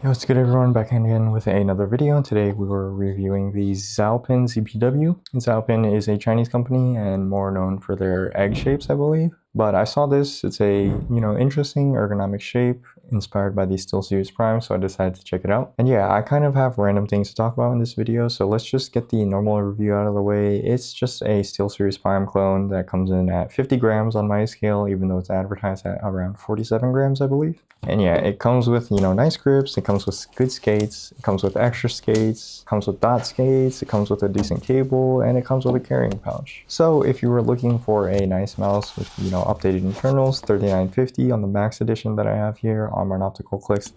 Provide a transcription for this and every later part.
What's good everyone, back again with another video. Today we were reviewing the Zaopin ZPW. Zaopin is a Chinese company and more known for their egg shapes, I believe. But I saw this, it's a, interesting ergonomic shape inspired by the Steelseries Prime, so I decided to check it out. And yeah, I kind of have random things to talk about in this video, so let's just get the normal review out of the way. It's just a Steelseries Prime clone that comes in at 50 grams on my scale, even though it's advertised at around 47 grams, I believe. And yeah, it comes with, nice grips, it comes with good skates, it comes with extra skates, it comes with dot skates, it comes with a decent cable, and it comes with a carrying pouch. So if you were looking for a nice mouse with, updated internals, $39.50 on the Max edition that I have here on my optical clicks.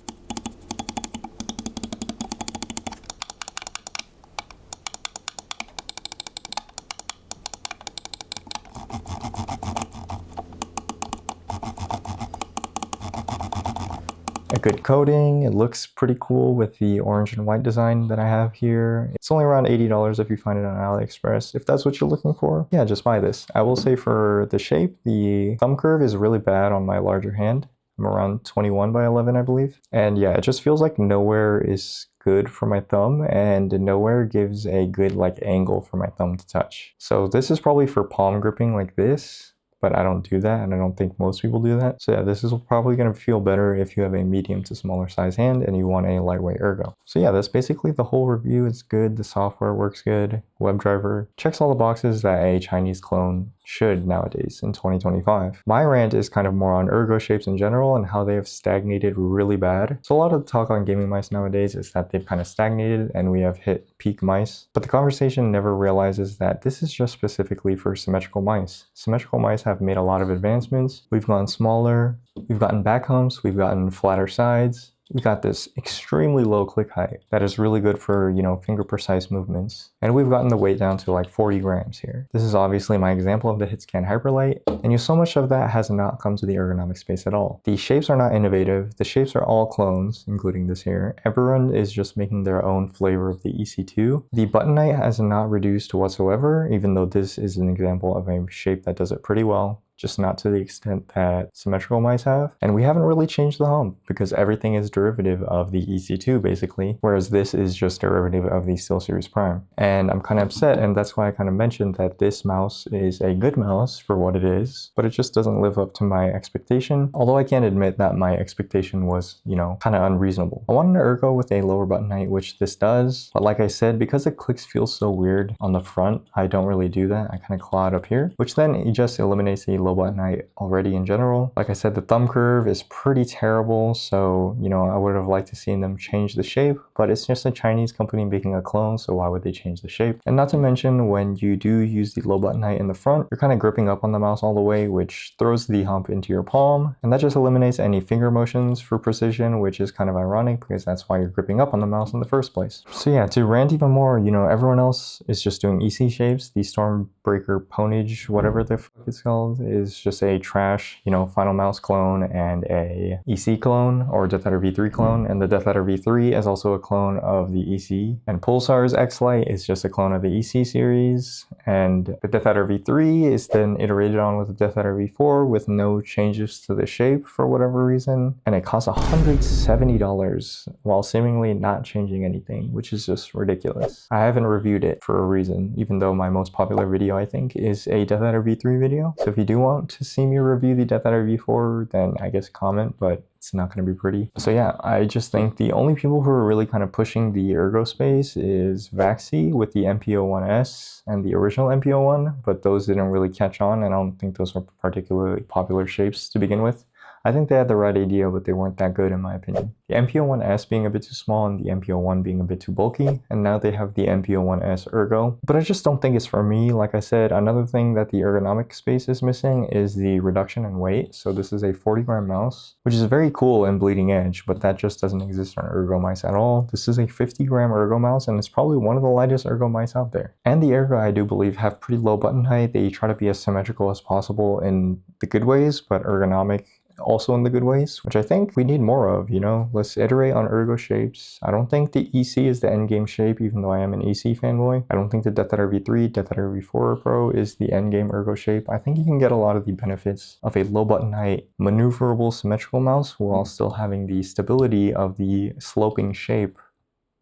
A good coating, it looks pretty cool with the orange and white design that I have here. It's only around $80 if you find it on AliExpress. If that's what you're looking for, yeah, just buy this. I will say for the shape, the thumb curve is really bad on my larger hand. I'm around 21 by 11, I believe. And yeah, it just feels like nowhere is good for my thumb and nowhere gives a good angle for my thumb to touch. So this is probably for palm gripping like this. But I don't do that, and I don't think most people do that. So yeah, this is probably going to feel better if you have a medium to smaller size hand and you want a lightweight ergo. So yeah, that's basically the whole review. It's good, the software works good, WebDriver checks all the boxes that a Chinese clone should nowadays in 2025. My rant is kind of more on ergo shapes in general and how they have stagnated really bad. So a lot of the talk on gaming mice nowadays is that they've kind of stagnated and we have hit peak mice. But the conversation never realizes that this is just specifically for symmetrical mice. Symmetrical mice have made a lot of advancements. We've gotten smaller, we've gotten back humps, we've gotten flatter sides. We got this extremely low click height that is really good for, finger precise movements. And we've gotten the weight down to like 40 grams here. This is obviously my example of the HitScan Hyperlight. And so much of that has not come to the ergonomic space at all. The shapes are not innovative. The shapes are all clones, including this here. Everyone is just making their own flavor of the EC2. The button height has not reduced whatsoever, even though this is an example of a shape that does it pretty well. Just not to the extent that symmetrical mice have. And we haven't really changed the hump because everything is derivative of the EC2 basically, whereas this is just derivative of the Steelseries Prime. And I'm kind of upset, and that's why I kind of mentioned that this mouse is a good mouse for what it is, but it just doesn't live up to my expectation. Although I can't admit that my expectation was, kind of unreasonable. I wanted an ergo with a lower button height, which this does, but like I said, because the clicks feel so weird on the front, I don't really do that. I kind of claw it up here, which then it just eliminates the low button height already in general. Like I said, the thumb curve is pretty terrible, so I would have liked to see them change the shape, but it's just a Chinese company making a clone, so why would they change the shape? And not to mention, when you do use the low button height in the front, you're kind of gripping up on the mouse all the way, which throws the hump into your palm, and that just eliminates any finger motions for precision, which is kind of ironic because that's why you're gripping up on the mouse in the first place. So yeah, to rant even more, everyone else is just doing EC shapes. The Stormbreaker Ponage, whatever the fuck it's called, is just a trash, Final Mouse clone and a EC clone or Death Adder V3 clone, and the Death Adder V3 is also a clone of the EC, and Pulsar's X-Lite is just a clone of the EC series, and the Death Adder V3 is then iterated on with the Death Adder V4 with no changes to the shape for whatever reason, and it costs $170 while seemingly not changing anything, which is just ridiculous. I haven't reviewed it for a reason, even though my most popular video I think is a Death Adder V3 video. So if you do want to see me review the Death Adder V4, then I guess comment, but it's not going to be pretty. So yeah, I just think the only people who are really kind of pushing the ergo space is Vaxi with the MP01S and the original MP01, but those didn't really catch on, and I don't think those were particularly popular shapes to begin with. I think they had the right idea, but they weren't that good in my opinion. The MP01S being a bit too small and the MP01 being a bit too bulky, and now they have the MP01S Ergo. But I just don't think it's for me. Like I said, another thing that the ergonomic space is missing is the reduction in weight. So this is a 40-gram mouse, which is very cool and bleeding edge, but that just doesn't exist on ergo mice at all. This is a 50-gram ergo mouse, and it's probably one of the lightest ergo mice out there. And the ergo, I do believe, have pretty low button height. They try to be as symmetrical as possible in the good ways, but ergonomic also in the good ways, which I think we need more of, you know? Let's iterate on ergo shapes. I don't think the EC is the endgame shape, even though I am an EC fanboy. I don't think the Death Adder V3, Death Adder V4 Pro is the endgame ergo shape. I think you can get a lot of the benefits of a low button height, maneuverable symmetrical mouse while still having the stability of the sloping shape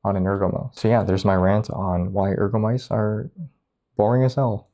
on an ergo mouse. So yeah, there's my rant on why ergo mice are boring as hell.